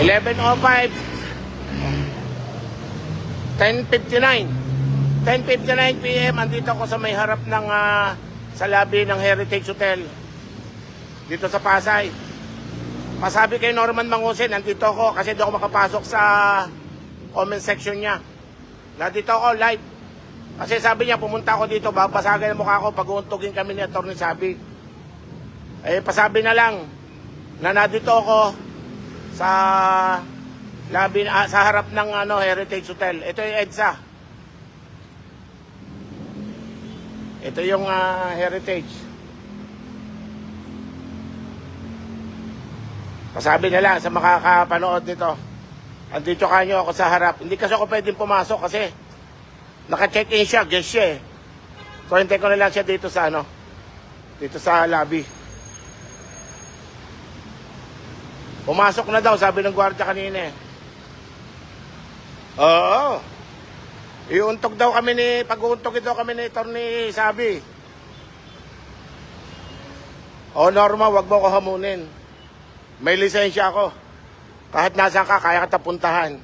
11:05. 10:59. 10:59 PM. Andito ako sa may harap ng sa lobby ng Heritage Hotel. Dito sa Pasay. Pasabi kay Norman Mangusin, nandito ako kasi di ako makapasok sa comment section niya. Nandito ako live. Kasi sabi niya, pumunta ako dito, babasagin ang mukha ko pag uuntugin kami ni Atty. Sabi. Eh, pasabi na lang na nandito ako sa lobby, sa harap ng Heritage Hotel. Ito yung EDSA. Ito yung Heritage. Pasabi na lang sa makakapanood nito. Andito kanyo ako sa harap. Hindi kasi ako pwedeng pumasok kasi naka-check-in siya, guest siya eh. So hintay ko na lang siya dito sa dito sa lobby. Pumasok na daw, sabi ng gwardiya kanina eh. Oo. Iuntog daw kami pag-uuntogin daw kami ni Atty. Sabi. O Norma, wag mo ko hamunin. May lisensya ako. Kahit nasaan ka, kaya kita puntahan.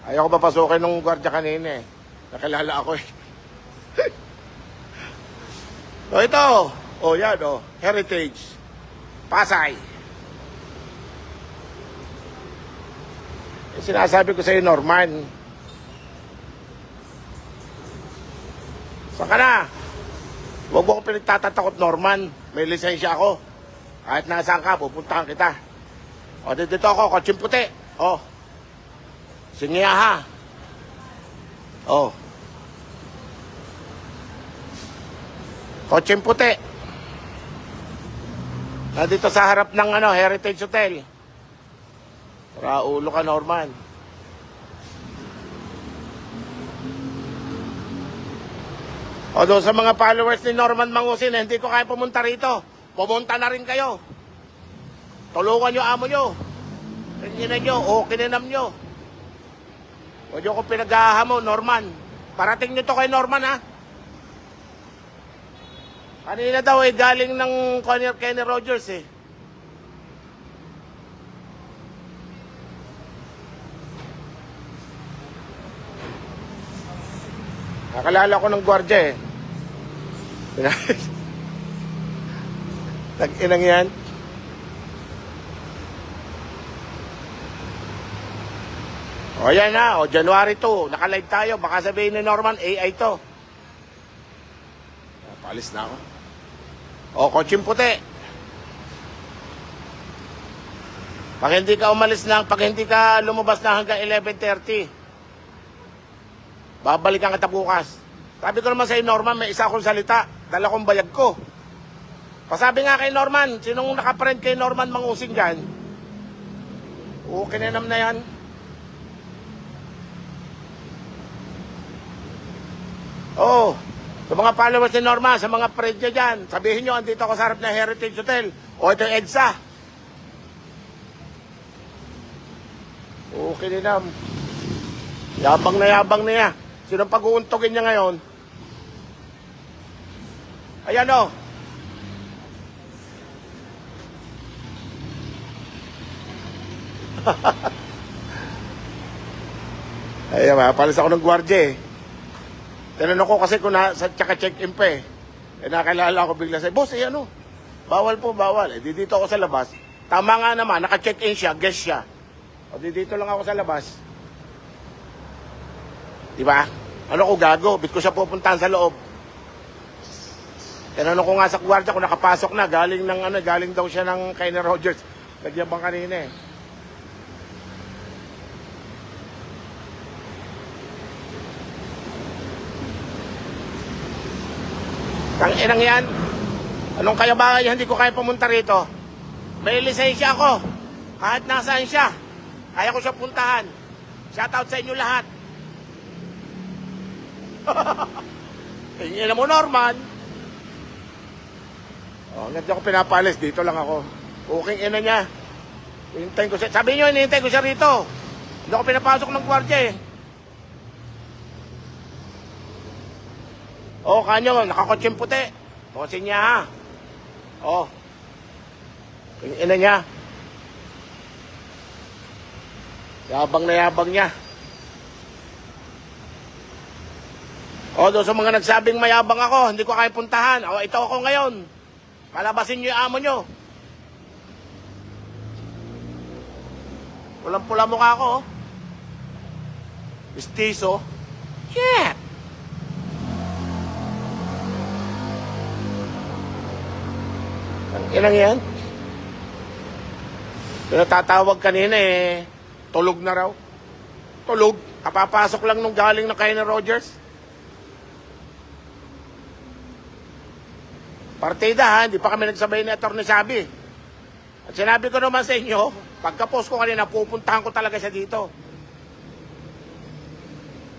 Ayaw ko papasukin ng gwardiya kanina eh. Nakilala ako eh. O ito. O yan o. Heritage. Pasay. Eh, sinasabi ko sa iyo, Norman. Saan ka na? Huwag mo ko pinagtatatakot, Norman. May lisensya ako. Kahit nasaan ka, pupuntahan kita. O, dito ako, kotseng puti. O. Singiyaha. O. Kotseng puti. Nandito sa harap ng Heritage Hotel. Para ulo ka, Norman. O, doon sa mga followers ni Norman Mangusin, hindi ko kaya pumunta rito. Pumunta na rin kayo. Tulungan nyo amo nyo. Ringinan nyo o kininam nyo. Huwag nyo ko pinag-ahamo, Norman. Parating nyo to kay Norman, ha? Kanina daw eh, galing ng Kenny Rogers eh. Nakalala ko ng gwardiya eh. Nag-inang yan. O yan na, o January 2, nakalive tayo. Baka sabihin ni Norman, AI to. Paalis na ako. O, kotseng puti. Pag hindi ka umalis na, pag hindi ka lumabas na hanggang 11:30, babalikan kita bukas. Sabi ko naman sa Norman, may isa akong salita. Dala kong bayag ko. Pasabi nga kay Norman, sinong nakaprend kay Norman Mangusin dyan? Oo, kininam na yan. Oo, sa mga followers ni Norman, sa mga friend niya dyan, sabihin nyo, andito ako sa harap ng Heritage Hotel. O, ito yung EDSA. Oo, kininam. Yabang na niya. Sinong pag-uuntogin niya ngayon? Ayan o. Ay, mapalis ako ng gwardiya eh. Tinanong ko kasi kung sa check-in pa eh. Eh, nakilala ko bigla sa, boss, eh ano? Bawal po, bawal. Eh, dito ako sa labas. Tama nga naman, naka-check-in siya, guest siya. O, dito lang ako sa labas. Diba? Ano ko gago? Bit ko siya pupuntahan sa loob. Tinanong ko nga sa gwardiya kung nakapasok na. Galing ng galing daw siya ng Kenny Rogers. Nagyabang kanina eh. Ang inang yan. Anong kaya ba hindi ko kaya pumunta rito? May lisensya ako. Kahit nasaan siya. Kaya ko siya puntahan. Shoutout sa inyo lahat. Tingin mo, Norman. Oh, hindi ako pinapalis. Dito lang ako. Booking ina niya. Hintayin ko siya. Sabi niyo, hinihintay ko siya rito. Hindi ako pinapasok ng gwardiya eh. Oh, kanyo, nakakotseng puti. Bosin niya ha. Oh. Yung ina niya. Yabang na yabang niya. O, doon sa mga nagsabing mayabang ako, hindi ko kaya puntahan. O, ito ako ngayon. Palabasin niyo yung amo niyo. Walang pula mukha ko. Mistiso. Shit! Ang ilang yan? Pinatatawag kanina eh. Tulog na raw. Tulog. Kapapasok lang nung galing na kay na Rogers. Partida ha, hindi pa kami nagsabay ni Atty. Sabi. At sinabi ko naman sa inyo, pagka-post ko kanina, pupuntahan ko talaga siya dito.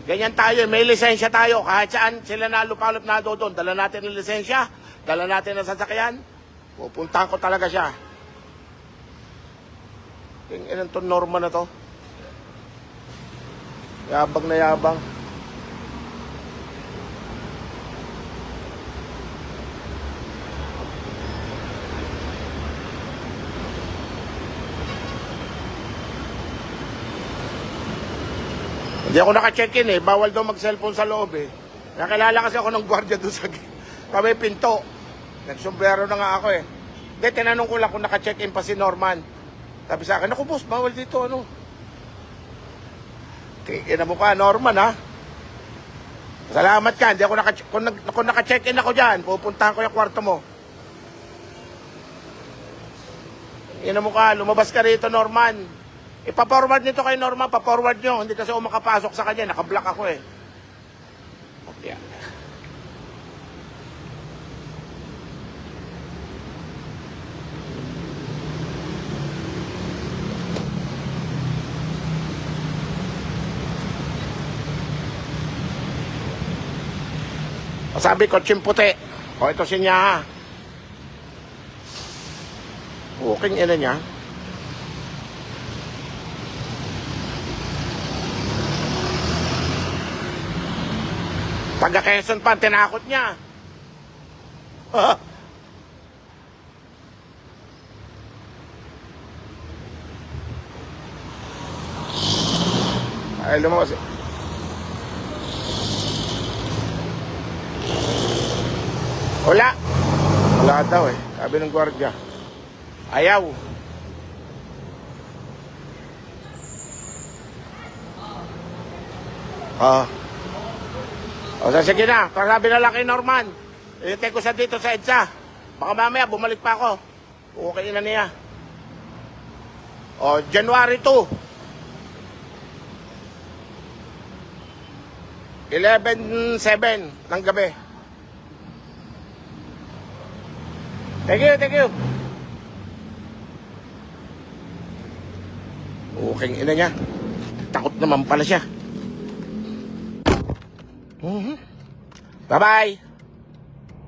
Ganyan tayo, may lisensya tayo. Kahit saan sila nalupalop na doon, dala natin ang lisensya, dala natin ang sasakyan, pupuntahan ko talaga siya. Ilan to norma na to? Yabang na yabang. Hindi ako naka-check-in eh. Bawal daw mag-cellphone sa loob eh. Nakilala kasi ako ng gwardiya doon sa kami pinto. Nagsombrero na nga ako eh. Hindi, tinanong ko lang kung naka-check-in pa si Norman. Sabi sa akin, naku boss, bawal dito ano. Tingin na mukha, Norman ha. Salamat ka. Hindi ako kung naka-check-in ako dyan, pupuntahan ko yung kwarto mo. Tingin na mukha, lumabas ka rito Norman. Ipa-forward nito kay Norman, pa-forward nyo. Hindi kasi ako makapasok sa kanya, nakablock ako eh. Okay. Sabi ko, chimputi. O, ito siya. Uking ina niya. Taga Quezon pa, tinakot niya. Ay, lumabas eh. Wala. Wala daw eh. Sabi ng gwardiya. Ayaw. O, sige na. Sabi na lang kay Norman. Hintay ko siya dito sa EDSA. Baka mamaya, bumalik pa ako. Okay na niya. O, January 2. 11:07 ng gabi. Thank you. Okay, ina niya. Takot naman pala siya. Bye-bye.